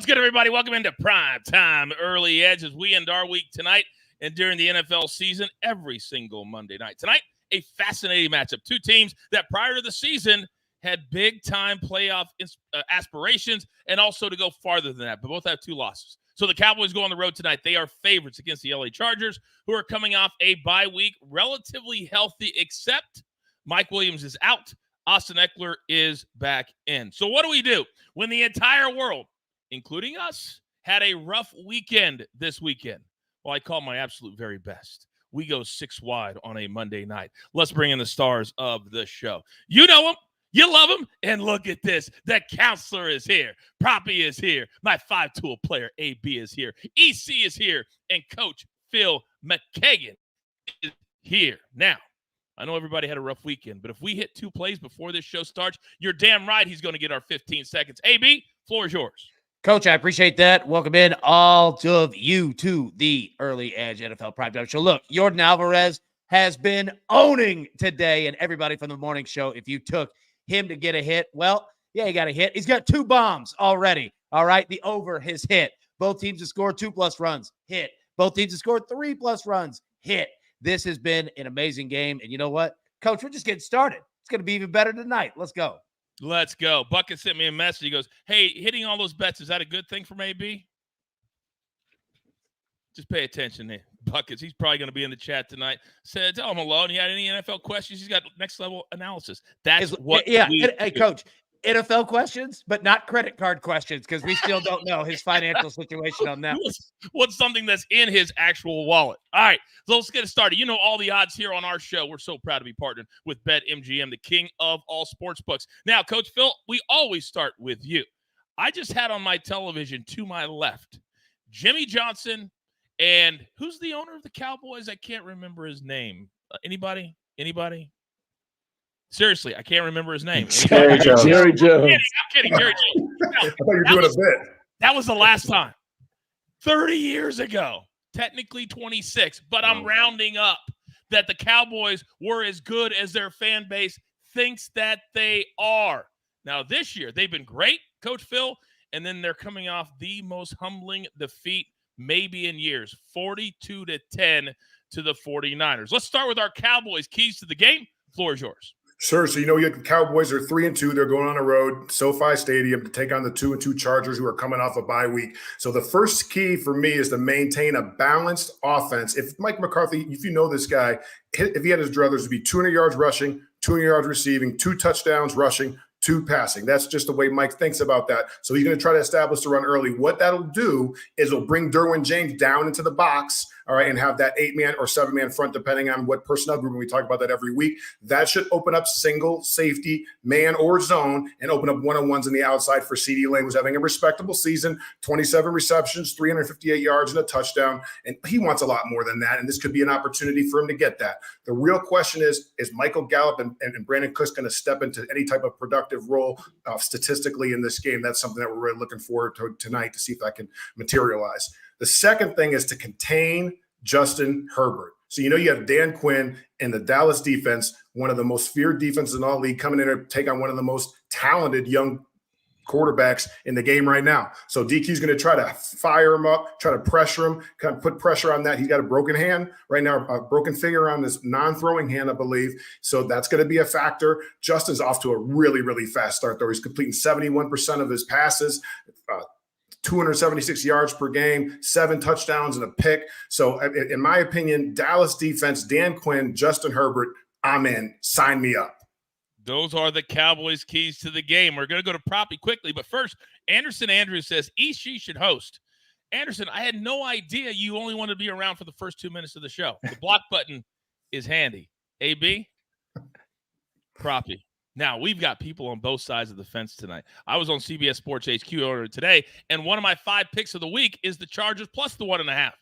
What's good, everybody? Welcome into Prime Time Early Edge as we end our week tonight and during the NFL season every single Monday night. Tonight, a fascinating matchup. Two teams that prior to the season had big-time playoff aspirations and also to go farther than that, but both have two losses. So the Cowboys go on the road tonight. They are favorites against the LA Chargers, who are coming off a bye week, relatively healthy, except Mike Williams is out. Austin Eckler is back in. So what do? When the entire world, including us, had a rough weekend this weekend? Well, I call my absolute very best. We go 6 wide on a Monday night. Let's bring in the stars of the show. You know them. You love them. And look at this. The counselor is here. Proppy is here. My 5-tool player, AB, is here. EC is here. And Coach Phil McKagan is here. Now, I know everybody had a rough weekend, but if we hit 2 plays before this show starts, you're damn right he's going to get our 15 seconds. AB, floor is yours. Coach, I appreciate that. Welcome in all of you to the Early Edge NFL Primetime Show. Look, Jordan Alvarez has been owning today, and everybody from the morning show, if you took him to get a hit, well, yeah, he got a hit. He's got 2 bombs already, all right? The over has hit. Both teams have scored 2+ runs, hit. Both teams have scored 3+ runs, hit. This has been an amazing game, and you know what? Coach, we're just getting started. It's going to be even better tonight. Let's go. Let's go. Bucket sent me a message. He goes, hey, hitting all those bets, is that a good thing for AB? Just pay attention there. Buckets, he's probably going to be in the chat tonight. Said, tell him hello. And he had any NFL questions? He's got next level analysis. That's what Hey, Coach, NFL questions, but not credit card questions because we still don't know his financial situation on that. What's something that's in his actual wallet? All right, so let's get it started. You know all the odds here on our show. We're so proud to be partnered with BetMGM, the king of all sports books. Now, Coach Phil, we always start with you. I just had on my television to my left Jimmy Johnson and who's the owner of the Cowboys? I can't remember his name. Anybody? Seriously, I can't remember his name. Jerry Jones. I'm kidding. Jerry Jones. I thought you were doing a bit. That was the last time. 30 years ago. Technically 26, but I'm rounding up that the Cowboys were as good as their fan base thinks that they are. Now, this year, they've been great, Coach Phil, and then they're coming off the most humbling defeat maybe in years, 42-10 to the 49ers. Let's start with our Cowboys keys to the game. Floor is yours. Sure. So, the Cowboys are 3-2. They're going on the road, SoFi Stadium, to take on the 2-2 Chargers, who are coming off a bye week. So the first key for me is to maintain a balanced offense. If Mike McCarthy, if you know this guy, if he had his druthers, it would be 200 yards rushing, 200 yards receiving, 2 touchdowns rushing, 2 passing. That's just the way Mike thinks about that. So he's going to try to establish the run early. What that'll do is it'll bring Derwin James down into the box, all right, and have that 8-man or 7-man front, depending on what personnel group. And we talk about that every week. That should open up single, safety, man, or zone, and open up one-on-ones in the outside for CeeDee Lamb, who's having a respectable season, 27 receptions, 358 yards, and a touchdown. And he wants a lot more than that, and this could be an opportunity for him to get that. The real question is Michael Gallup and Brandon Cooks going to step into any type of productive role statistically in this game? That's something that we're really looking forward to tonight to see if that can materialize. The second thing is to contain Justin Herbert. So, you have Dan Quinn and the Dallas defense, one of the most feared defenses in all league, coming in to take on one of the most talented young quarterbacks in the game right now. So DQ's going to try to fire him up, try to pressure him, kind of put pressure on that. He's got a broken hand right now, a broken finger on his non-throwing hand, I believe. So that's going to be a factor. Justin's off to a really, really fast start, though. He's completing 71% of his passes, 276 yards per game, 7 touchdowns and a pick. So in my opinion, Dallas defense, Dan Quinn, Justin Herbert, I'm in. Sign me up. Those are the Cowboys' keys to the game. We're going to go to Proppy quickly, but first, Anderson Andrews says EC should host. Anderson, I had no idea you only wanted to be around for the first 2 minutes of the show. The block button is handy. AB, Proppy. Now, we've got people on both sides of the fence tonight. I was on CBS Sports HQ earlier today, and one of my 5 picks of the week is the Chargers plus the 1.5.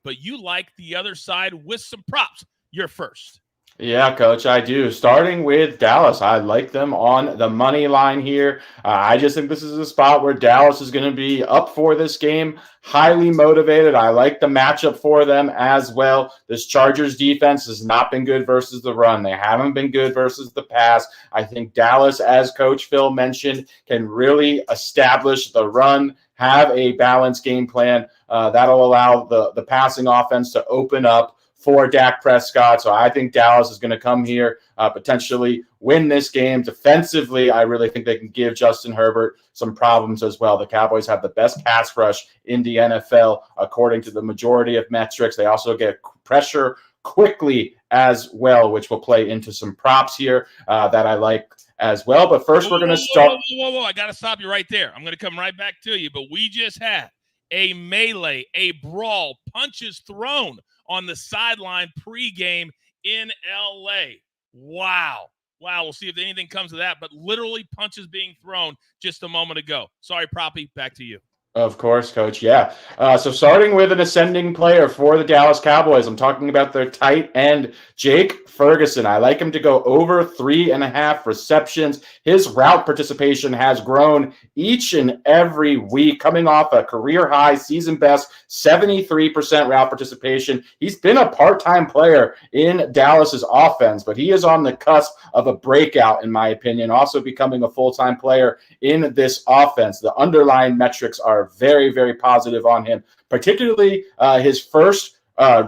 But you like the other side with some props. You're first. Yeah, Coach, I do. Starting with Dallas, I like them on the money line here. I just think this is a spot where Dallas is going to be up for this game, highly motivated. I like the matchup for them as well. This Chargers defense has not been good versus the run. They haven't been good versus the pass. I think Dallas, as Coach Phil mentioned, can really establish the run, have a balanced game plan that'll allow the passing offense to open up for Dak Prescott. So I think Dallas is going to come here, potentially win this game. Defensively, I really think they can give Justin Herbert some problems as well. The Cowboys have the best pass rush in the NFL, according to the majority of metrics. They also get pressure quickly as well, which will play into some props here that I like as well. But first, we're going to start. Whoa. I got to stop you right there. I'm going to come right back to you. But we just had a melee, a brawl, punches thrown on the sideline pregame in LA. Wow. We'll see if anything comes of that, but literally punches being thrown just a moment ago. Sorry, Proppy, back to you. Of course, Coach. Yeah. So starting with an ascending player for the Dallas Cowboys, I'm talking about their tight end, Jake Ferguson. I like him to go over 3.5 receptions. His route participation has grown each and every week, coming off a career high, season best, 73% route participation. He's been a part-time player in Dallas's offense, but he is on the cusp of a breakout, in my opinion, also becoming a full-time player in this offense. The underlying metrics are very, very positive on him, particularly his first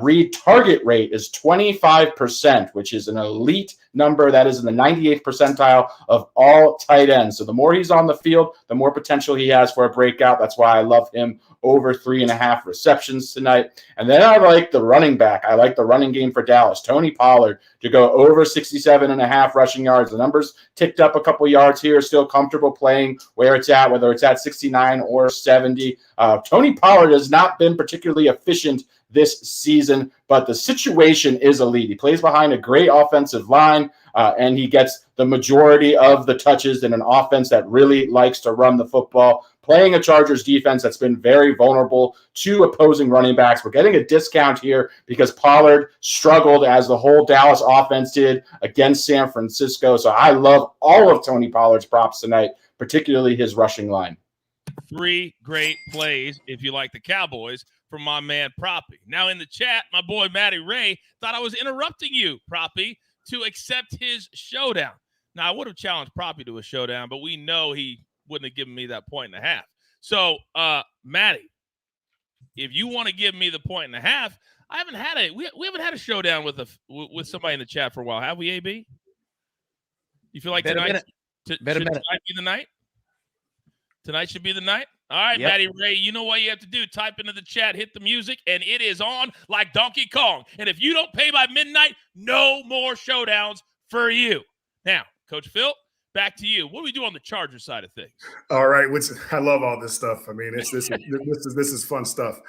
read target rate is 25%, which is an elite number. That is in the 98th percentile of all tight ends. So the more he's on the field, the more potential he has for a breakout. That's why I love him over 3.5 receptions tonight. And then I like the running back. I like the running game for Dallas. Tony Pollard to go over 67.5 rushing yards. The numbers ticked up a couple yards here. Still comfortable playing where it's at, whether it's at 69 or 70. Tony Pollard has not been particularly efficient this season, but the situation is elite. He plays behind a great offensive line, and he gets the majority of the touches in an offense that really likes to run the football. Playing a Chargers defense that's been very vulnerable to opposing running backs. We're getting a discount here because Pollard struggled, as the whole Dallas offense did, against San Francisco. So I love all of Tony Pollard's props tonight, particularly his rushing line. 3 great plays, if you like the Cowboys, from my man Proppy. Now in the chat, my boy Matty Ray thought I was interrupting you, Proppy, to accept his showdown. Now, I would have challenged Proppy to a showdown, but we know he wouldn't have given me that 1.5. So, Matty, if you want to give me the 1.5, I haven't had we haven't had a showdown with somebody in the chat for a while, have we, AB? You feel like tonight should tonight be the night? Tonight should be the night? All right, yep. Matty Ray, you know what you have to do. Type into the chat, hit the music, and it is on like Donkey Kong. And if you don't pay by midnight, no more showdowns for you. Now, Coach Phil, back to you. What do we do on the Charger side of things? All right, I love all this stuff. I mean, this is fun stuff.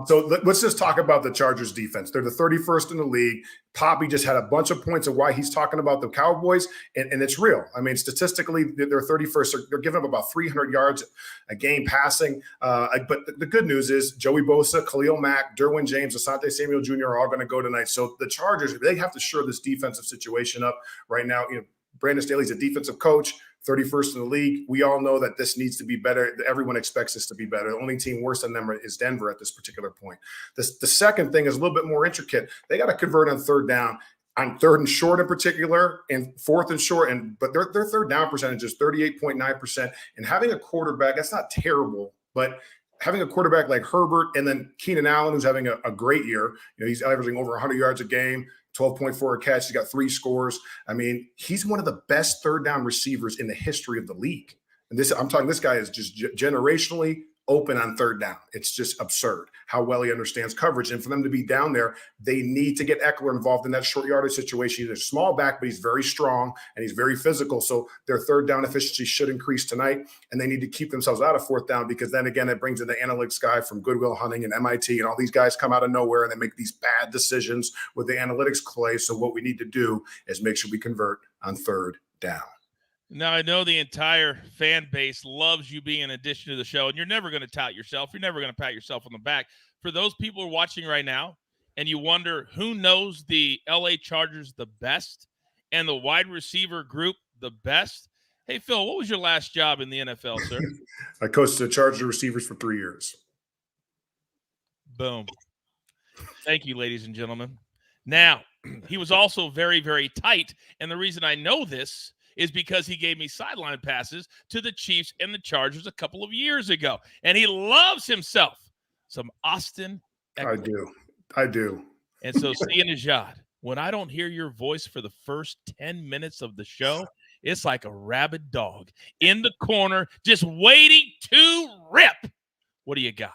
So let's just talk about the Chargers defense. They're the 31st in the league. Poppy just had a bunch of points of why he's talking about the Cowboys, and it's real. I mean, statistically, they're 31st. They're giving up about 300 yards a game passing. But the good news is Joey Bosa, Khalil Mack, Derwin James, Asante Samuel Jr. are all going to go tonight. So the Chargers, they have to shore this defensive situation up right now. You know, Brandon Staley's a defensive coach, 31st in the league. We all know that this needs to be better. Everyone expects this to be better. The only team worse than them is Denver at this particular point. The second thing is a little bit more intricate. They got to convert on third down, on third and short in particular, and fourth and short. But their third down percentage is 38.9%. And having a quarterback, that's not terrible, but having a quarterback like Herbert and then Keenan Allen, who's having a great year, you know, he's averaging over 100 yards a game, 12.4 a catch. He's got 3 scores. I mean, he's one of the best third down receivers in the history of the league. And this guy is just generationally open on third down. It's just absurd how well he understands coverage. And for them to be down there, they need to get Eckler involved in that short yardage situation. He's a small back, but he's very strong and he's very physical. So their third down efficiency should increase tonight. And they need to keep themselves out of fourth down, because then again, it brings in the analytics guy from Goodwill Hunting and MIT, and all these guys come out of nowhere and they make these bad decisions with the analytics play. So what we need to do is make sure we convert on third down. Now, I know the entire fan base loves you being an addition to the show, and you're never going to tout yourself. You're never going to pat yourself on the back. For those people who are watching right now and you wonder who knows the LA Chargers the best and the wide receiver group the best. Hey, Phil, what was your last job in the NFL, sir? I coached the Chargers receivers for 3 years. Boom. Thank you, ladies and gentlemen. Now, he was also very, very tight, and the reason I know this is because he gave me sideline passes to the Chiefs and the Chargers a couple of years ago, and he loves himself some Austin Eckler. I do. And so, Sia Nejad, when I don't hear your voice for the first 10 minutes of the show, it's like a rabid dog in the corner just waiting to rip. What do you got?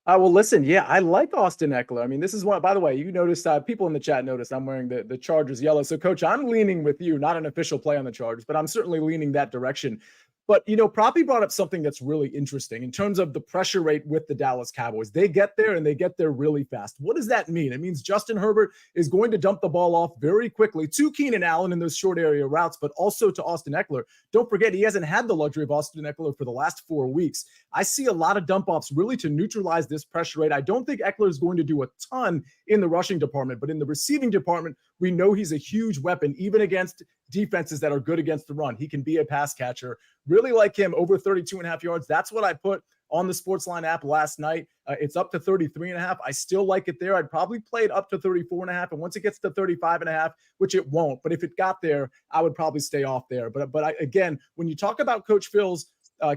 Well, listen, yeah, I like Austin Eckler. I mean, this is one, by the way, you noticed, people in the chat noticed I'm wearing the Chargers yellow. So, Coach, I'm leaning with you, not an official play on the Chargers, but I'm certainly leaning that direction. But, Proppy brought up something that's really interesting in terms of the pressure rate with the Dallas Cowboys. They get there and they get there really fast. What does that mean? It means Justin Herbert is going to dump the ball off very quickly to Keenan Allen in those short area routes, but also to Austin Eckler. Don't forget, he hasn't had the luxury of Austin Eckler for the last 4 weeks. I see a lot of dump offs really to neutralize this pressure rate. I don't think Eckler is going to do a ton in the rushing department, but in the receiving department, we know he's a huge weapon, even against defenses that are good against the run. He can be a pass catcher. Really like him, over 32.5 yards. That's what I put on the SportsLine app last night. It's up to 33.5. I still like it there. I'd probably play it up to 34.5. And once it gets to 35.5, which it won't, but if it got there, I would probably stay off there. But again, when you talk about Coach Phil's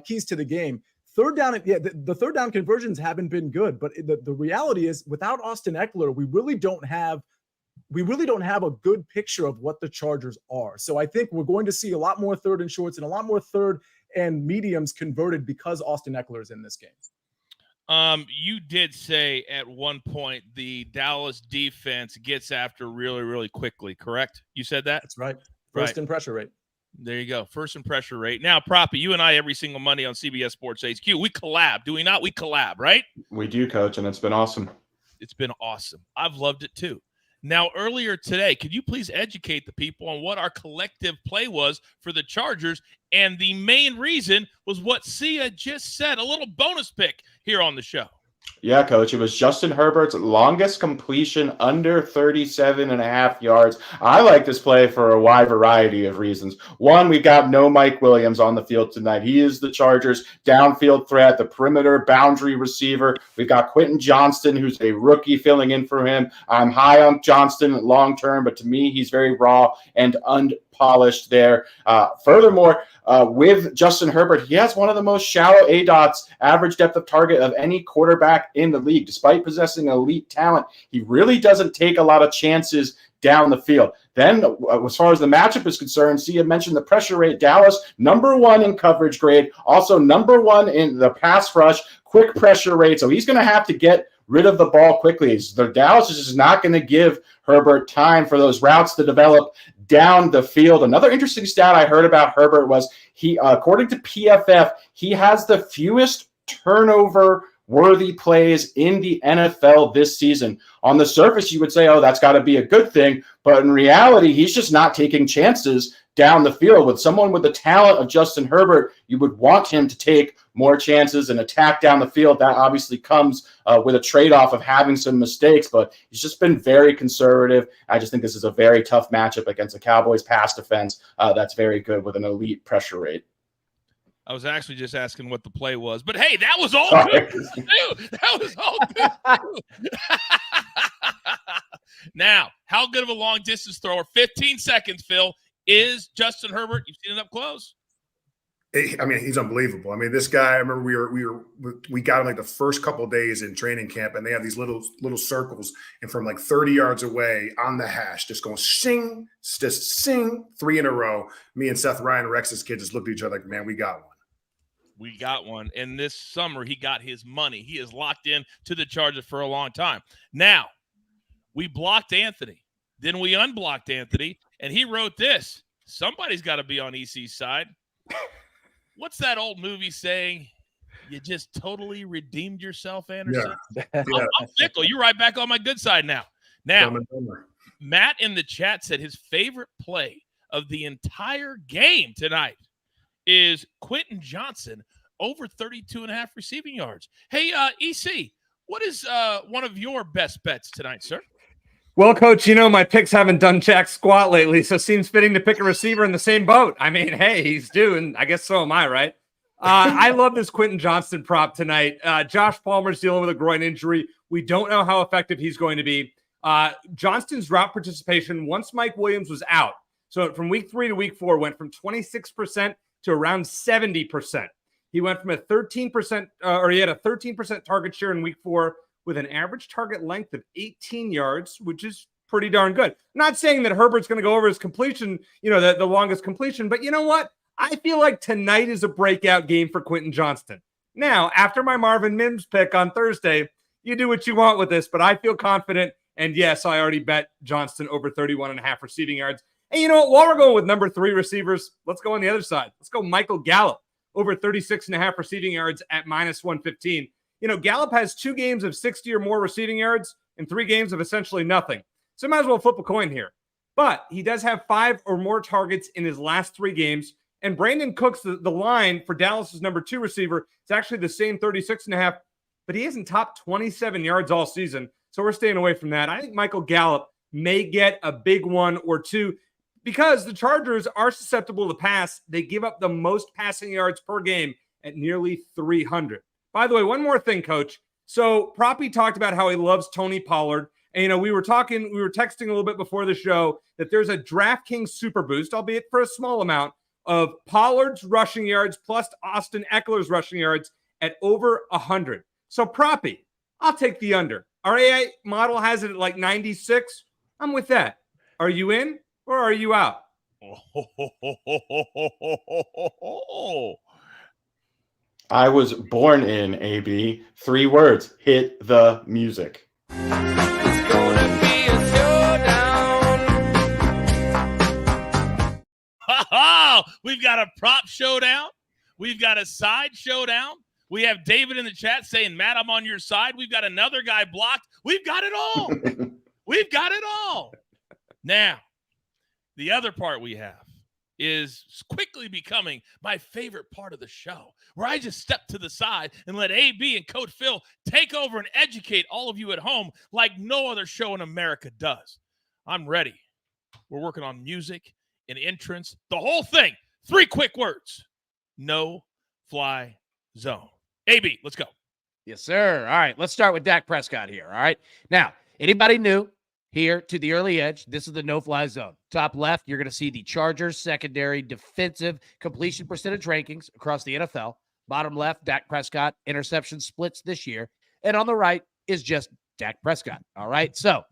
keys to the game, third down, the third down conversions haven't been good. But the reality is, without Austin Eckler, we really don't have a good picture of what the Chargers are. So I think we're going to see a lot more third and shorts and a lot more third and mediums converted because Austin Eckler is in this game. You did say at one point the Dallas defense gets after really, really quickly, correct? You said that? That's right. First in pressure rate. There you go. First in pressure rate. Now, Proppy, you and I every single Monday on CBS Sports HQ, we collab. Do we not? We collab, right? We do, Coach, and it's been awesome. It's been awesome. I've loved it too. Now, earlier today, could you please educate the people on what our collective play was for the Chargers? And the main reason was what Sia just said, a little bonus pick here on the show. Yeah, Coach. It was Justin Herbert's longest completion under 37.5 yards. I like this play for a wide variety of reasons. One, we've got no Mike Williams on the field tonight. He is the Chargers' downfield threat, the perimeter boundary receiver. We've got Quentin Johnston, who's a rookie, filling in for him. I'm high on Johnston long term, but to me, he's very raw and unpolished there. Furthermore, with Justin Herbert, he has one of the most shallow ADOTs, average depth of target, of any quarterback in the league. Despite possessing elite talent, he really doesn't take a lot of chances down the field. Then, as far as the matchup is concerned, Sia mentioned the pressure rate. Dallas, #1 in coverage grade, also #1 in the pass rush, quick pressure rate. So he's going to have to get rid of the ball quickly. The Dallas is just not going to give Herbert time for those routes to develop down the field. Another interesting stat I heard about Herbert was he, according to PFF, he has the fewest turnover-worthy plays in the NFL this season. On the surface, you would say, oh, that's got to be a good thing. But in reality, he's just not taking chances down the field. With someone with the talent of Justin Herbert, you would want him to take more chances and attack down the field. That obviously comes with a trade-off of having some mistakes, but he's just been very conservative. I just think this is a very tough matchup against the Cowboys pass defense that's very good with an elite pressure rate. I was actually just asking what the play was, but hey, that was all good. That was all good. Now, how good of a long distance thrower? 15 seconds, Phil, is Justin Herbert. You've seen it up close. I mean, he's unbelievable. I mean, this guy, I remember we got him like the first couple of days in training camp, and they have these little circles, and from like 30 yards away on the hash, just going sing, just sing, 3 in a row. Me and Seth Ryan, Rex's kid, just looked at each other like, man, we got one. We got one. And this summer, he got his money. He is locked in to the Chargers for a long time. Now, we blocked Anthony. Then we unblocked Anthony, and he wrote this. Somebody's got to be on EC's side. What's that old movie saying? You just totally redeemed yourself, Anderson? Yeah. I'm fickle. You're right back on my good side now. Now, Matt in the chat said his favorite play of the entire game tonight is Quentin Johnson over 32.5 receiving yards. Hey, EC, what is one of your best bets tonight, sir? Well, Coach, my picks haven't done jack squat lately, so it seems fitting to pick a receiver in the same boat. I mean, hey, he's due, and I guess so am I, right? I love this Quentin Johnston prop tonight. Josh Palmer's dealing with a groin injury. We don't know how effective he's going to be. Johnston's route participation, once Mike Williams was out, so from week 3 to week 4, went from 26% to around 70%. He went from a 13%, or he had a 13% target share in week 4 with an average target length of 18 yards, which is pretty darn good. I'm not saying that Herbert's going to go over his completion, the longest completion, but you know what? I feel like tonight is a breakout game for Quentin Johnston. Now, after my Marvin Mims pick on Thursday, you do what you want with this, but I feel confident. And yes, I already bet Johnston over 31.5 receiving yards. And you know what? While we're going with number 3 receivers, let's go on the other side. Let's go Michael Gallup over 36.5 receiving yards at -115. Gallup has 2 games of 60 or more receiving yards and 3 games of essentially nothing. So might as well flip a coin here. But he does have 5 or more targets in his last 3 games. And Brandon Cooks, the line for Dallas's number 2 receiver, it's actually the same 36.5, but he hasn't topped 27 yards all season. So we're staying away from that. I think Michael Gallup may get a big 1 or 2 because the Chargers are susceptible to pass. They give up the most passing yards per game at nearly 300. By the way, one more thing, Coach. So Proppy talked about how he loves Tony Pollard. And, we were texting a little bit before the show that there's a DraftKings super boost, albeit for a small amount, of Pollard's rushing yards plus Austin Eckler's rushing yards at over 100. So Proppy, I'll take the under. Our AI model has it at like 96. I'm with that. Are you in or are you out? I was born in, AB. 3 words. Hit the music. It's gonna be a showdown. We've got a prop showdown. We've got a side showdown. We have David in the chat saying, Matt, I'm on your side. We've got another guy blocked. We've got it all. We've got it all. Now, the other part we have is quickly becoming my favorite part of the show, where I just step to the side and let AB and Coach Phil take over and educate all of you at home like no other show in America does. I'm ready. We're working on music and entrance, the whole thing. 3 quick words. No fly zone. AB, let's go. Yes, sir. All right, let's start with Dak Prescott here. All right. Now, anybody new here to the early edge, this is the no-fly zone. Top left, you're going to see the Chargers secondary defensive completion percentage rankings across the NFL. Bottom left, Dak Prescott interception splits this year. And on the right is just Dak Prescott. All right. So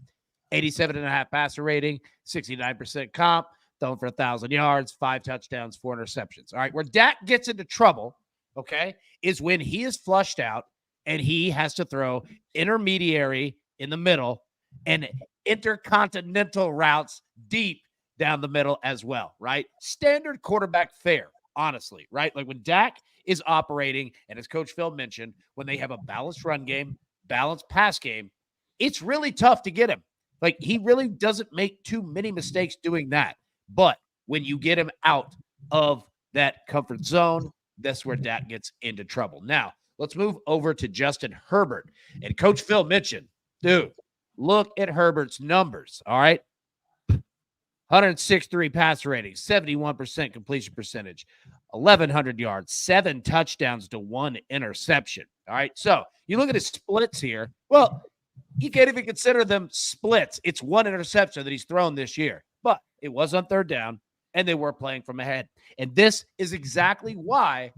87.5 passer rating, 69% comp, thrown for 1,000 yards, 5 touchdowns, 4 interceptions. All right. Where Dak gets into trouble, okay, is when he is flushed out and he has to throw intermediary in the middle and intercontinental routes deep down the middle as well, right? Standard quarterback fare, honestly, right? Like when Dak is operating, and as Coach Phil mentioned, when they have a balanced run game, balanced pass game, it's really tough to get him. Like he really doesn't make too many mistakes doing that. But when you get him out of that comfort zone, that's where Dak gets into trouble. Now, let's move over to Justin Herbert. And Coach Phil mentioned, dude, look at Herbert's numbers, all right? 163 passer rating, 71% completion percentage, 1,100 yards, 7 touchdowns to 1 interception, all right? So you look at his splits here. Well, you can't even consider them splits. It's 1 interception that he's thrown this year. But it was on 3rd down, and they were playing from ahead. And this is exactly why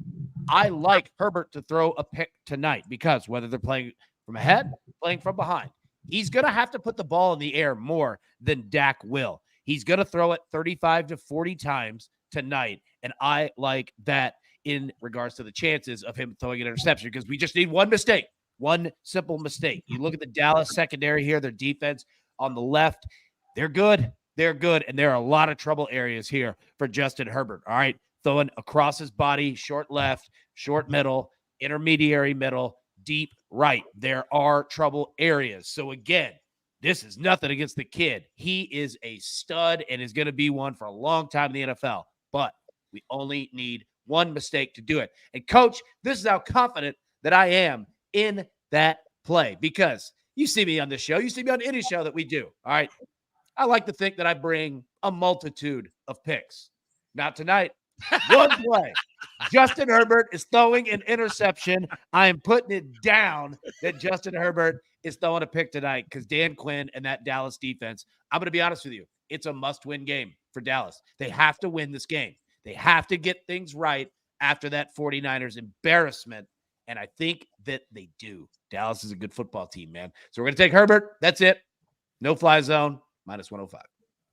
I like Herbert to throw a pick tonight, because whether they're playing from ahead, playing from behind, he's going to have to put the ball in the air more than Dak will. He's going to throw it 35 to 40 times tonight, and I like that in regards to the chances of him throwing an interception, because we just need one mistake, one simple mistake. You look at the Dallas secondary here, their defense on the left, they're good. They're good, and there are a lot of trouble areas here for Justin Herbert, all right? Throwing across his body, short left, short middle, intermediary middle, deep right. There are trouble areas. So, again, this is nothing against the kid. He is a stud and is going to be one for a long time in the NFL. But we only need one mistake to do it. And, Coach, this is how confident that I am in that play because you see me on this show. You see me on any show that we do. All right. I like to think that I bring a multitude of picks. Not tonight. One play. Justin Herbert is throwing an interception. I am putting it down that Justin Herbert is throwing a pick tonight because Dan Quinn and that Dallas defense, I'm going to be honest with you, it's a must-win game for Dallas. They have to win this game. They have to get things right after that 49ers embarrassment, and I think that they do. Dallas is a good football team, man. So we're going to take Herbert. That's it. No fly zone, -105.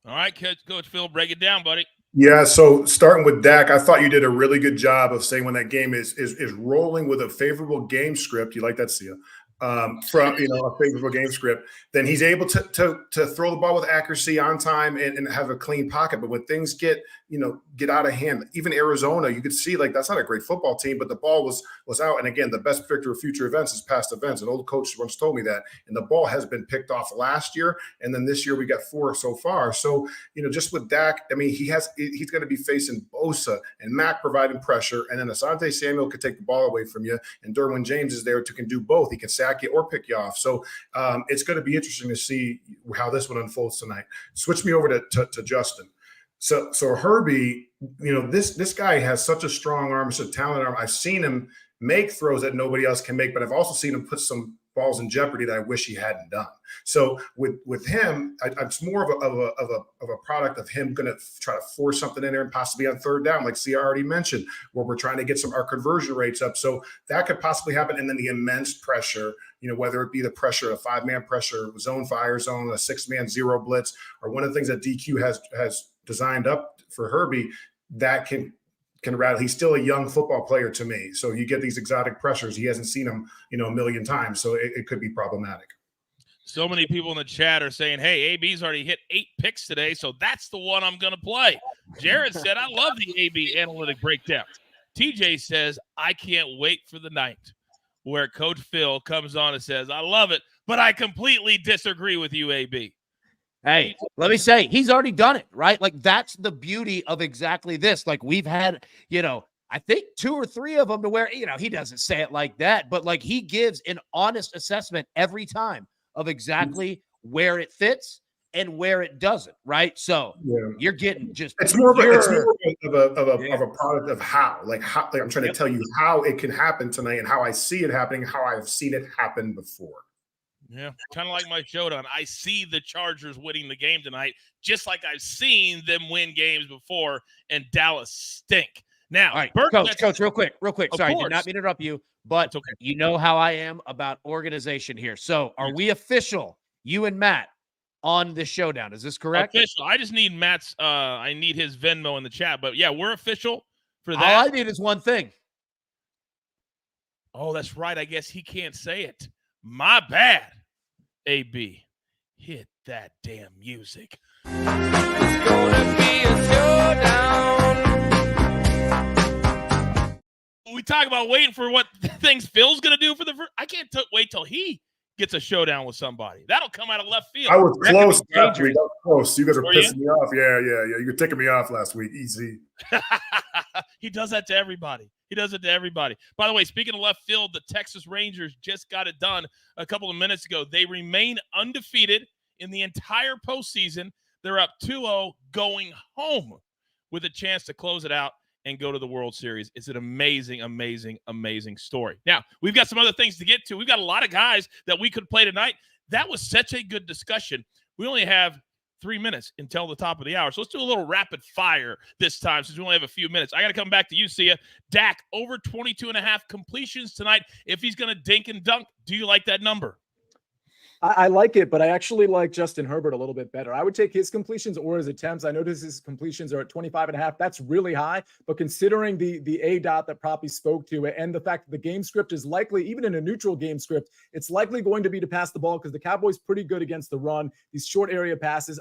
All right, Coach Phil, break it down, buddy. Yeah, so starting with Dak, I thought you did a really good job of saying when that game is rolling with a favorable game script. You like that, Sia? From a favorable game script, then he's able to throw the ball with accuracy on time and have a clean pocket. But when things get out of hand, even Arizona, you could see like that's not a great football team, but the ball was out. And again, the best predictor of future events is past events. An old coach once told me that. And the ball has been picked off last year, and then this year we got 4 so far. So just with Dak, I mean, he's going to be facing Bosa and Mack providing pressure, and then Asante Samuel could take the ball away from you, and Derwin James is there to can do both. He can sack you or pick you off. So it's going to be interesting to see how this one unfolds tonight. Switch me over to Justin. So Herbie, this guy has such a strong arm, such a talented arm. I've seen him make throws that nobody else can make, but I've also seen him put some balls in jeopardy that I wish he hadn't done. So with him, it's more of a product of him going to try to force something in there and possibly on third down, like Sia already mentioned, where we're trying to get our conversion rates up. So that could possibly happen. And then the immense pressure, whether it be the pressure, a 5-man pressure, zone fire zone, a 6-man zero blitz, or one of the things that DQ has designed up for Herbie that can rattle. He's still a young football player to me. So you get these exotic pressures. He hasn't seen them, a million times. So it could be problematic. So many people in the chat are saying, hey, AB's already hit 8 picks today, so that's the one I'm going to play. Jared said, I love the AB analytic breakdown. TJ says, I can't wait for the night where Coach Phil comes on and says, I love it, but I completely disagree with you, AB. Hey, let me say, he's already done it, right? Like, that's the beauty of exactly this. Like, we've had, I think 2 or 3 of them to where, he doesn't say it like that, but like he gives an honest assessment every time of exactly where it fits and where it doesn't, right? So you're getting just it's more of a product of how I'm trying to tell you how it can happen tonight and how I see it happening, how I've seen it happen before. Yeah, kind of like my Showdown. I see the Chargers winning the game tonight, just like I've seen them win games before, and Dallas stink. Now, all right, Bert, Coach, real quick. Sorry, did not mean to interrupt you, but okay. You know how I am about organization here. So are we official, you and Matt, on this Showdown? Is this correct? Official. I just need Matt's, I need his Venmo in the chat, but yeah, we're official for that. All I need is one thing. Oh, that's right. I guess he can't say it. My bad. AB, hit that damn music. It's gonna be a showdown. We talk about waiting for what things Phil's going to do for the first. I can't wait till he gets a showdown with somebody. That'll come out of left field. I was close last week. I was close. You guys are Were pissing me off. Yeah. You were taking me off last week. Easy. He does that to everybody. By the way, speaking of left field, the Texas Rangers just got it done a couple of minutes ago. They remain undefeated in the entire postseason. They're up 2-0 going home with a chance to close it out and go to the World Series. It's an amazing, amazing, amazing story. Now, we've got some other things to get to. We've got a lot of guys that we could play tonight. That was such a good discussion. We only have 3 minutes until the top of the hour. So let's do a little rapid fire this time since we only have a few minutes. I got to come back to you, Sia. Dak, over 22.5 completions tonight. If he's going to dink and dunk, do you like that number? I like it, but I actually like Justin Herbert a little bit better. I would take his completions or his attempts. I notice his completions are at 25.5. That's really high, but considering the A dot that Poppy spoke to and the fact that the game script is likely, even in a neutral game script, it's likely going to be to pass the ball because the Cowboys pretty good against the run. These short area passes,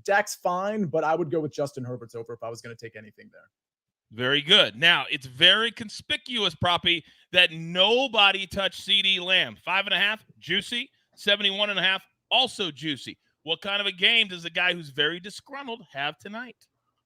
Dak's fine, but I would go with Justin Herbert's over if I was going to take anything there. Very good. Now, it's very conspicuous, Poppy, that nobody touched CD Lamb. 5.5, juicy. 71.5, also juicy. What kind of a game does the guy who's very disgruntled have tonight?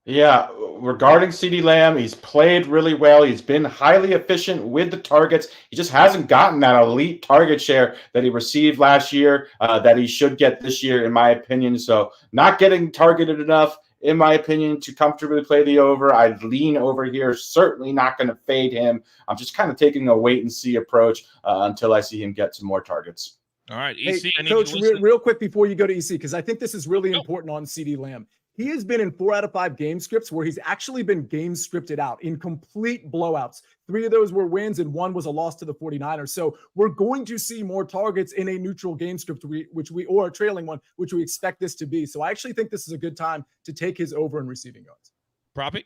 Yeah, regarding CeeDee Lamb, he's played really well. He's been highly efficient with the targets. He just hasn't gotten that elite target share that he received last year that he should get this year, in my opinion. So not getting targeted enough, in my opinion, to comfortably play the over. I'd lean over here. Certainly not going to fade him. I'm just kind of taking a wait-and-see approach until I see him get some more targets. All right, Hey, EC, I need Coach, you to listen. real quick before you go to EC, because I think this is really important on CeeDee Lamb. He has been in 4 out of 5 game scripts where he's actually been game scripted out in complete blowouts. 3 of those were wins and 1 was a loss to the 49ers. So we're going to see more targets in a neutral game script, or a trailing one, which we expect this to be. So I actually think this is a good time to take his over in receiving yards. Proppy?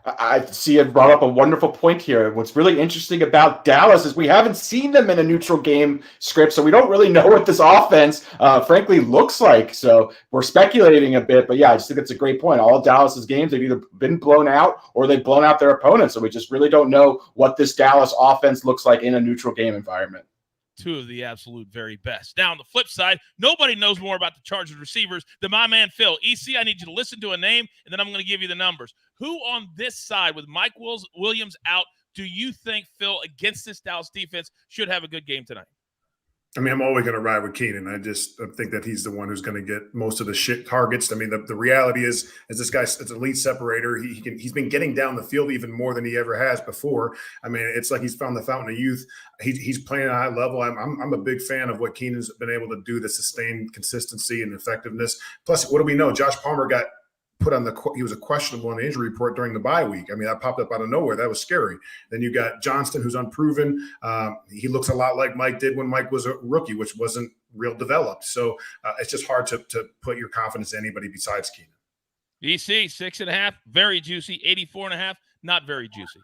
I see it brought up a wonderful point here. What's really interesting about Dallas is we haven't seen them in a neutral game script, so we don't really know what this offense, frankly, looks like. So we're speculating a bit, but yeah, I just think it's a great point. All of Dallas's games, they've either been blown out or they've blown out their opponents, so we just really don't know what this Dallas offense looks like in a neutral game environment. 2 of the absolute very best. Now, on the flip side, nobody knows more about the Chargers receivers than my man Phil. EC, I need you to listen to a name, and then I'm going to give you the numbers. Who on this side, with Mike Williams out, do you think, Phil, against this Dallas defense, should have a good game tonight? I mean, I'm always going to ride with Keenan. I think that he's the one who's going to get most of the targets. I mean, the reality is this guy's an elite separator. He's been getting down the field even more than he ever has before. I mean, it's like he's found the fountain of youth. He's playing at a high level. I'm a big fan of what Keenan's been able to do to sustain consistency and effectiveness. Plus, what do we know? Josh Palmer got put on he was a questionable on the injury report during the bye week. I mean, that popped up out of nowhere. That was scary. Then you got Johnston, who's unproven. He looks a lot like Mike did when Mike was a rookie, which wasn't real developed. So it's just hard to put your confidence in anybody besides Keenan. EC, 6.5, very juicy. 84.5, not very juicy.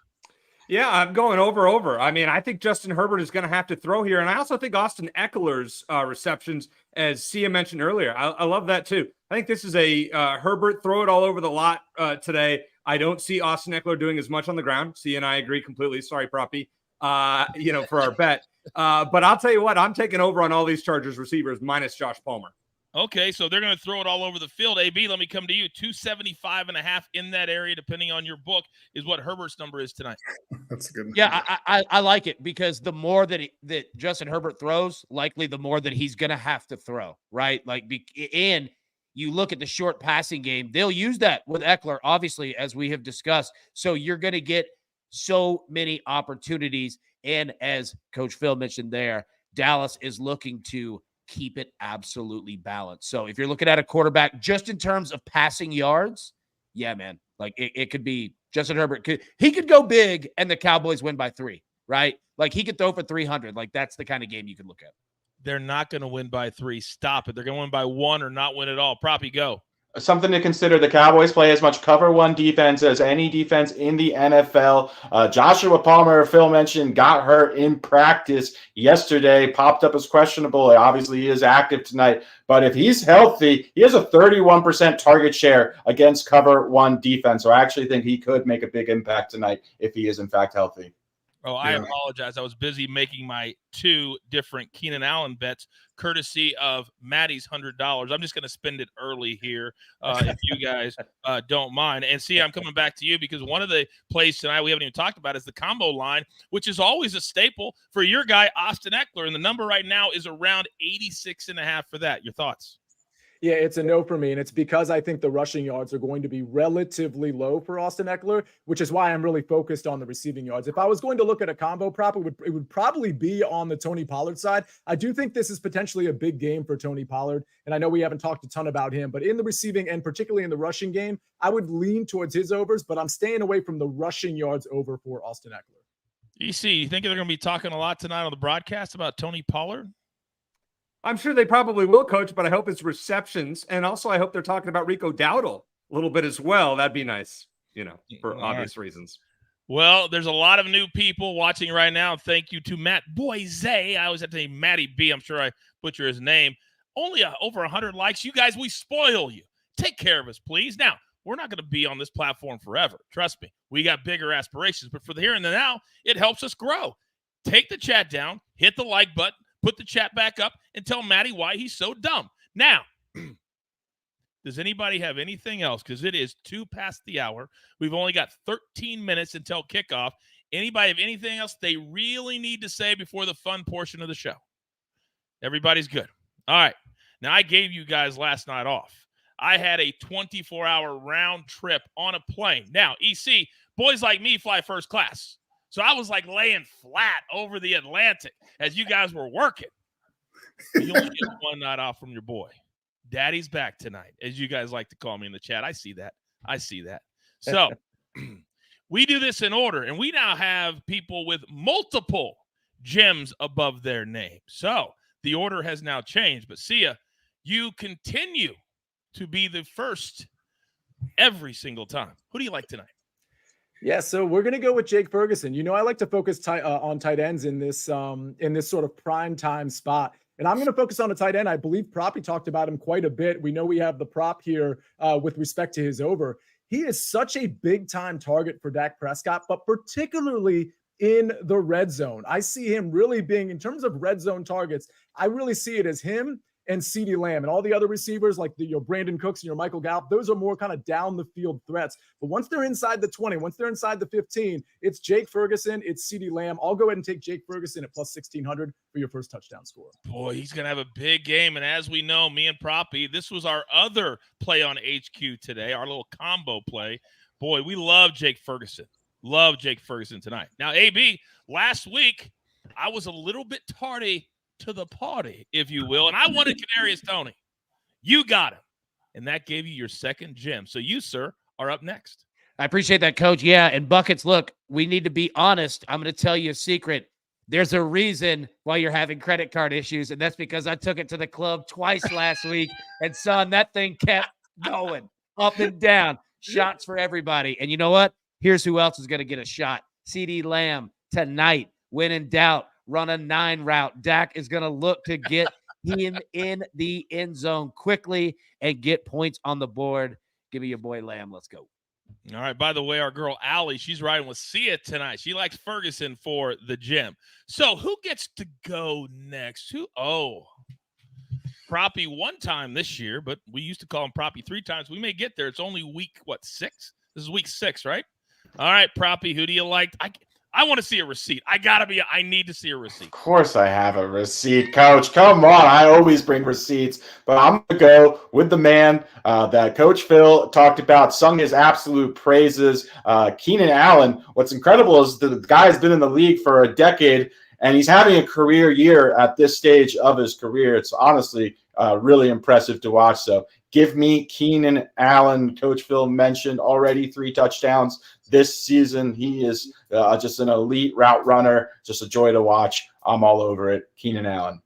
Yeah, I'm going over. I mean, I think Justin Herbert is going to have to throw here. And I also think Austin Eckler's receptions, as Sia mentioned earlier, I love that too. I think this is a Herbert throw it all over the lot today. I don't see Austin Eckler doing as much on the ground. Sia and I agree completely. Sorry, Proppy, for our bet. But I'll tell you what, I'm taking over on all these Chargers receivers minus Josh Palmer. Okay, so they're going to throw it all over the field. AB, let me come to you. 275.5 in that area, depending on your book, is what Herbert's number is tonight. That's a good. Yeah, I like it because the more that Justin Herbert throws, likely the more that he's going to have to throw, right? And you look at the short passing game, they'll use that with Eckler, obviously, as we have discussed. So you're going to get so many opportunities. And as Coach Phil mentioned there, Dallas is looking to keep it absolutely balanced. So if you're looking at a quarterback just in terms of passing yards, yeah, man, like it could be Justin Herbert. He could go big and the Cowboys win by 3, right? Like he could throw for 300. Like that's the kind of game you can look at. They're not going to win by 3. Stop it. They're going to win by 1 or not win at all. Proppy, go. Something to consider, the Cowboys play as much cover 1 defense as any defense in the NFL. Joshua Palmer, Phil mentioned, got hurt in practice yesterday, popped up as questionable. Obviously, he is active tonight. But if he's healthy, he has a 31% target share against cover 1 defense. So I actually think he could make a big impact tonight if he is, in fact, healthy. Oh, I apologize. I was busy making my 2 different Keenan Allen bets, courtesy of Maddie's $100. I'm just going to spend it early here, if you guys don't mind. And see, I'm coming back to you because one of the plays tonight we haven't even talked about is the combo line, which is always a staple for your guy, Austin Eckler. And the number right now is around 86.5 for that. Your thoughts? Yeah, it's a no for me, and it's because I think the rushing yards are going to be relatively low for Austin Eckler, which is why I'm really focused on the receiving yards. If I was going to look at a combo prop, it would probably be on the Tony Pollard side. I do think this is potentially a big game for Tony Pollard, and I know we haven't talked a ton about him, but in the receiving and particularly in the rushing game, I would lean towards his overs, but I'm staying away from the rushing yards over for Austin Eckler. EC, you think they're going to be talking a lot tonight on the broadcast about Tony Pollard? I'm sure they probably will, Coach, but I hope it's receptions. And also I hope they're talking about Rico Dowdle a little bit as well. That'd be nice, for obvious reasons. Well, there's a lot of new people watching right now. Thank you to Matt Boise. I always have to say Matty B. I'm sure I butcher his name. Only over 100 likes. You guys, we spoil you. Take care of us, please. Now, we're not going to be on this platform forever. Trust me. We got bigger aspirations. But for the here and the now, it helps us grow. Take the chat down. Hit the like button. Put the chat back up and tell Matty why he's so dumb. Now, Does anybody have anything else? Because it is 2 past the hour. We've only got 13 minutes until kickoff. Anybody have anything else they really need to say before the fun portion of the show? Everybody's good. All right. Now, I gave you guys last night off. I had a 24-hour round trip on a plane. Now, EC, boys like me fly first class. So I was like laying flat over the Atlantic as you guys were working. You only get one night off from your boy. Daddy's back tonight, as you guys like to call me in the chat. I see that. So we do this in order, and we now have people with multiple gems above their name. So the order has now changed. But Sia, you continue to be the first every single time. Who do you like tonight? Yeah, so we're going to go with Jake Ferguson. You know, I like to focus on tight ends in this sort of prime time spot. And I'm going to focus on a tight end. I believe Proppy talked about him quite a bit. We know we have the prop here with respect to his over. He is such a big-time target for Dak Prescott, but particularly in the red zone. I see him really being, in terms of red zone targets, I really see it as him and CeeDee Lamb and all the other receivers like your Brandon Cooks and your Michael Gallup. Those are more kind of down the field threats. But once they're inside the 20, once they're inside the 15, it's Jake Ferguson, it's CeeDee Lamb. I'll go ahead and take Jake Ferguson at plus 1,600 for your first touchdown score. Boy, he's going to have a big game. And as we know, me and Proppy, this was our other play on HQ today, our little combo play. Boy, we love Jake Ferguson. Love Jake Ferguson tonight. Now, AB, last week, I was a little bit tardy to the party, if you will, and I wanted Kadarius Toney. You got him, and that gave you your second gem. So you, sir, are up next. I appreciate that, Coach. Yeah, and Buckets, look, we need to be honest. I'm going to tell you a secret. There's a reason why you're having credit card issues, and that's because I took it to the club twice last week, and son, that thing kept going up and down. Shots for everybody. And you know what? Here's who else is going to get a shot. CeeDee Lamb tonight. When in doubt, run a 9 route. Dak is going to look to get him in the end zone quickly and get points on the board. Give me your boy Lamb. Let's go. All right. By the way, our girl Allie, she's riding with Sia tonight. She likes Ferguson for the gym. So who gets to go next? Proppy one time this year, but we used to call him Proppy 3 times. We may get there. It's only week, 6? This is week 6, right? All right, Proppy, who do you like? I want to see a receipt. I need to see a receipt. Of course I have a receipt, Coach. Come on. I always bring receipts. But I'm going to go with the man that Coach Phil talked about, sung his absolute praises, Keenan Allen. What's incredible is the guy's been in the league for a decade, and he's having a career year at this stage of his career. It's honestly really impressive to watch. So give me Keenan Allen. Coach Phil mentioned already 3 touchdowns this season. He is just an elite route runner, just a joy to watch. I'm all over it. Keenan Allen.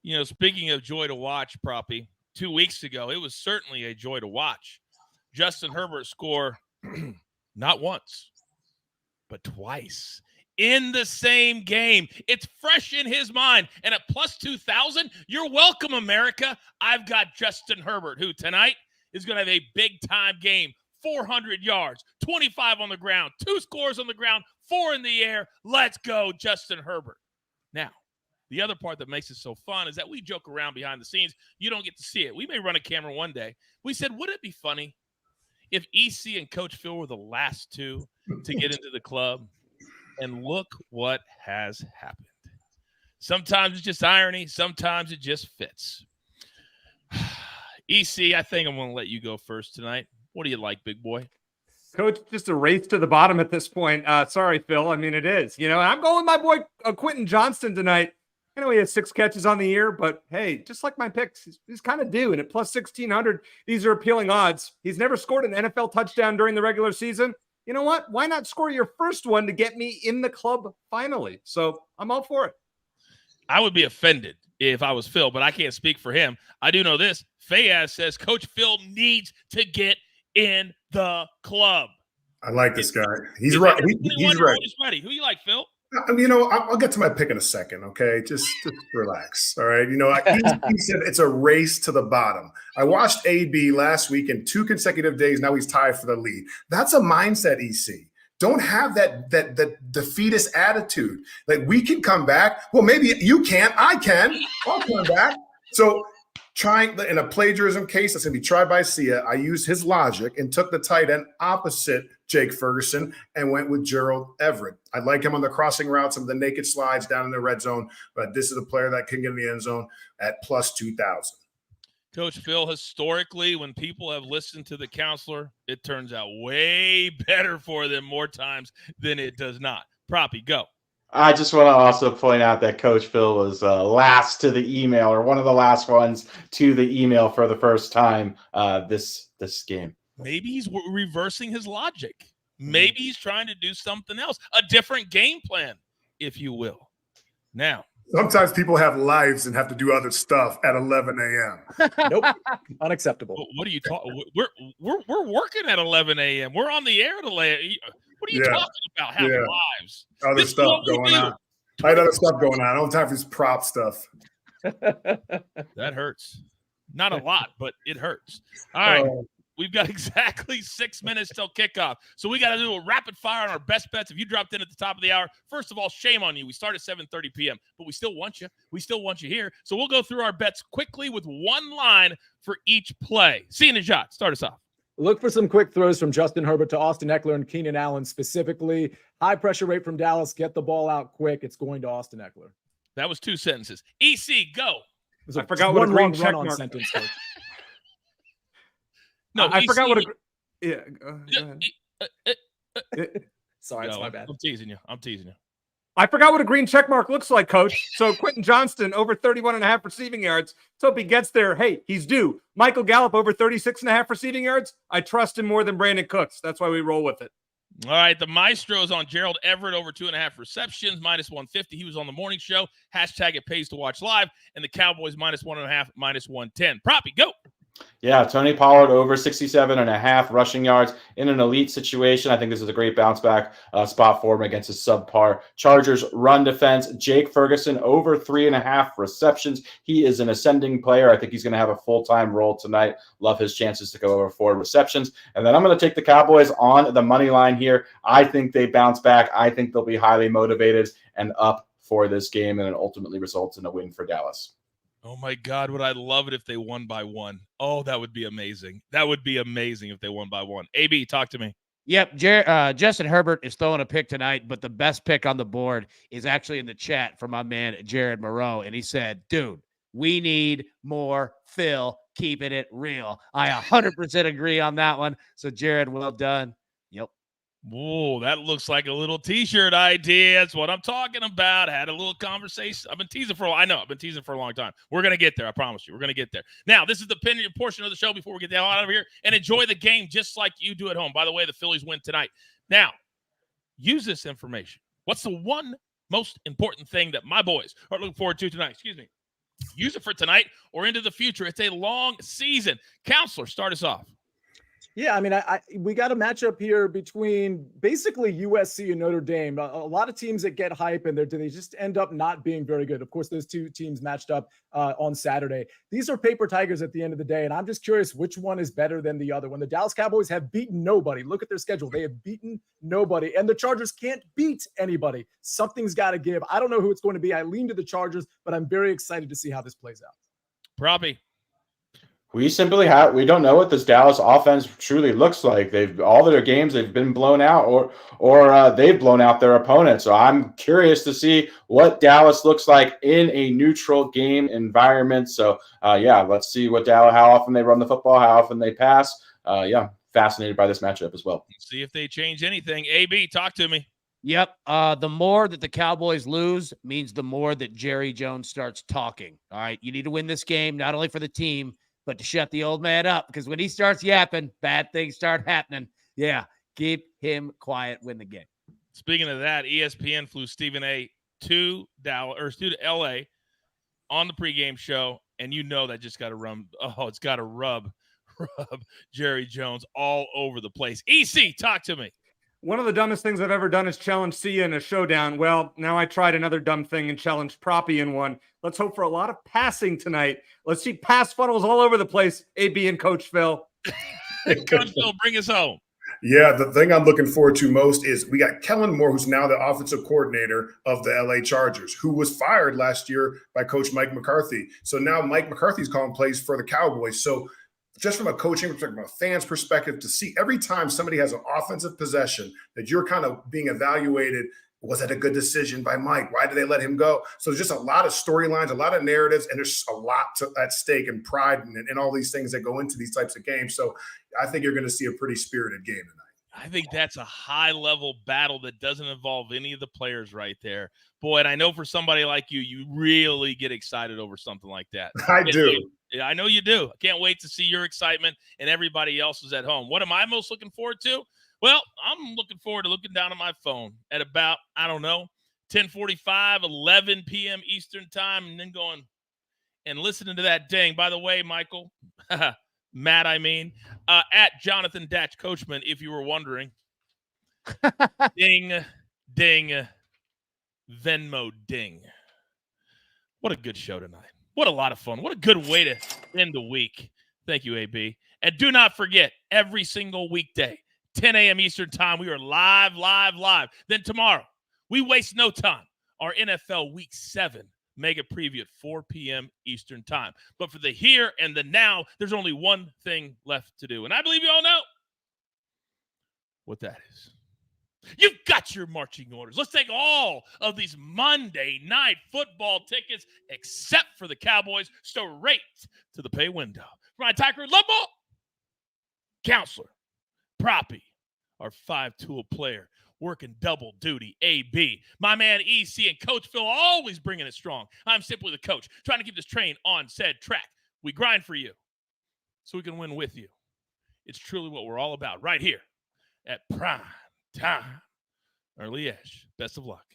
You know, speaking of joy to watch, Proppy, 2 weeks ago, it was certainly a joy to watch. Justin Herbert scored not once, but twice in the same game. It's fresh in his mind. And at plus 2,000, you're welcome, America. I've got Justin Herbert, who tonight is going to have a big-time game. 400 yards, 25 on the ground, 2 scores on the ground, 4 in the air. Let's go, Justin Herbert. Now, the other part that makes it so fun is that we joke around behind the scenes. You don't get to see it. We may run a camera one day. We said, would it be funny if EC and Coach Phil were the last 2 to get into the club? And look what has happened. Sometimes it's just irony. Sometimes it just fits. EC, I think I'm going to let you go first tonight. What do you like, big boy? Coach, just a race to the bottom at this point. Sorry, Phil. I mean, it is. You know, I'm going with my boy Quentin Johnston tonight. I know he has 6 catches on the year, but hey, just like my picks, he's kind of due. And at plus 1,600, these are appealing odds. He's never scored an NFL touchdown during the regular season. You know what? Why not score your first one to get me in the club finally? So I'm all for it. I would be offended if I was Phil, but I can't speak for him. I do know this. Fayaz says Coach Phil needs to get in the club. I like this guy. He's right. He's right. He's ready. Who you like, Phil? You know, I'll get to my pick in a second, okay? Just relax, all right? You know, he said it's a race to the bottom. I watched AB last week in 2 consecutive days. Now he's tied for the lead. That's a mindset, EC. Don't have that defeatist attitude. Like, we can come back. Well, maybe you can't. I can. I'll come back. So trying in a plagiarism case that's going to be tried by Sia. I used his logic and took the tight end opposite Jake Ferguson and went with Gerald Everett. I like him on the crossing routes, some of the naked slides down in the red zone, but this is a player that can get in the end zone at plus 2,000. Coach Phil, historically, when people have listened to the counselor, it turns out way better for them more times than it does not. Proppy, go. I just want to also point out that Coach Phil was last to the email, or one of the last ones to the email for the first time this game. Maybe he's reversing his logic. Maybe he's trying to do something else, a different game plan, if you will. Now, sometimes people have lives and have to do other stuff at 11 a.m. Nope, unacceptable. what are you talking? We're working at 11 a.m. We're on the air at 11. What are you talking about? Having lives? Other stuff going on. I had other stuff going on. I don't have time for this prop stuff. That hurts. Not a lot, but it hurts. All right. We've got exactly 6 minutes till kickoff. So we got to do a rapid fire on our best bets. If you dropped in at the top of the hour, first of all, shame on you. We start at 7:30 p.m., but we still want you. We still want you here. So we'll go through our bets quickly with one line for each play. See you in a shot. Start us off. Look for some quick throws from Justin Herbert to Austin Eckler and Keenan Allen specifically. High pressure rate from Dallas. Get the ball out quick. It's going to Austin Eckler. That was 2 sentences. EC, go. I forgot what a green check mark sentence. No, I forgot what Sorry, it's my bad. I'm teasing you. I forgot what a green check mark looks like, Coach. So Quentin Johnston over 31.5 receiving yards. So if he gets there, hey, he's due. Michael Gallup over 36.5 receiving yards. I trust him more than Brandon Cooks. That's why we roll with it. All right, the Maestro's on Gerald Everett over 2.5 receptions, minus 150. He was on the morning show. Hashtag it pays to watch live. And the Cowboys minus 1.5, minus 110. Proppy, go. Yeah, Tony Pollard over 67.5 rushing yards in an elite situation. I think this is a great bounce back spot for him against a subpar Chargers run defense. Jake Ferguson over 3.5 receptions. He is an ascending player. I think he's going to have a full-time role tonight. Love his chances to go over 4 receptions. And then I'm going to take the Cowboys on the money line here. I think they bounce back. I think they'll be highly motivated and up for this game, and it ultimately results in a win for Dallas. Oh, my God, would I love it if they won by 1. Oh, that would be amazing. That would be amazing if they won by 1. AB, talk to me. Yep, Justin Herbert is throwing a pick tonight, but the best pick on the board is actually in the chat from my man Jared Moreau, and he said, dude, we need more Phil keeping it real. I 100% agree on that one. So, Jared, well done. Yep. Whoa, that looks like a little T-shirt idea. That's what I'm talking about. I had a little conversation. I've been teasing for a long time. We're going to get there. I promise you. We're going to get there. Now, this is the opinion portion of the show before we get the hell out of here and enjoy the game just like you do at home. By the way, the Phillies win tonight. Now, use this information. What's the one most important thing that my boys are looking forward to tonight? Excuse me. Use it for tonight or into the future. It's a long season. Counselor, start us off. Yeah, I mean, we got a matchup here between basically USC and Notre Dame. A lot of teams that get hype and they just end up not being very good. Of course, those two teams matched up on Saturday. These are paper tigers at the end of the day, and I'm just curious which one is better than the other. When the Dallas Cowboys have beaten nobody, look at their schedule. They have beaten nobody, and the Chargers can't beat anybody. Something's got to give. I don't know who it's going to be. I lean to the Chargers, but I'm very excited to see how this plays out. Robbie. We don't know what this Dallas offense truly looks like. All their games they've been blown out or they've blown out their opponents. So I'm curious to see what Dallas looks like in a neutral game environment. So let's see how often they run the football, how often they pass. Fascinated by this matchup as well. See if they change anything. AB, talk to me. Yep. The more that the Cowboys lose means the more that Jerry Jones starts talking. All right. You need to win this game, not only for the team, but to shut the old man up, because when he starts yapping, bad things start happening. Yeah, keep him quiet, win the game. Speaking of that, ESPN flew Stephen A. to LA on the pregame show, and you know that just got to run. Oh, it's got to rub Jerry Jones all over the place. EC, talk to me. One of the dumbest things I've ever done is challenge Sia in a showdown. Well, now I tried another dumb thing and challenged Proppy in one. Let's hope for a lot of passing tonight. Let's see pass funnels all over the place, AB and Coach Phil. Coach Phil, bring us home. Yeah, the thing I'm looking forward to most is we got Kellen Moore, who's now the offensive coordinator of the LA Chargers, who was fired last year by Coach Mike McCarthy. So now Mike McCarthy's calling plays for the Cowboys. So just from a coaching perspective, from a fan's perspective, to see every time somebody has an offensive possession that you're kind of being evaluated, was that a good decision by Mike? Why did they let him go? So there's just a lot of storylines, a lot of narratives, and there's a lot at stake and pride and all these things that go into these types of games. So I think you're going to see a pretty spirited game tonight. I think that's a high-level battle that doesn't involve any of the players right there. Boy, and I know for somebody like you, you really get excited over something like that. I do. Yeah, I know you do. I can't wait to see your excitement and everybody else's at home. What am I most looking forward to? Well, I'm looking forward to looking down at my phone at about, 10:45, 11 p.m. Eastern time, and then going and listening to that ding. By the way, Michael, Matt, at Jonathan Datch Coachman, if you were wondering. Ding, ding, Venmo ding. What a good show tonight. What a lot of fun. What a good way to end the week. Thank you, AB. And do not forget, every single weekday, 10 a.m. Eastern time, we are live. Then tomorrow, we waste no time. Our NFL Week 7 mega preview at 4 p.m. Eastern time. But for the here and the now, there's only one thing left to do. And I believe you all know what that is. You've got your marching orders. Let's take all of these Monday night football tickets, except for the Cowboys, straight to the pay window. For my Tiger Lumbo, counselor, Proppy, our 5-tool player, working double duty, AB. My man EC and Coach Phil always bringing it strong. I'm simply the coach, trying to keep this train on said track. We grind for you so we can win with you. It's truly what we're all about right here at Prime Time Early Edge. Best of luck.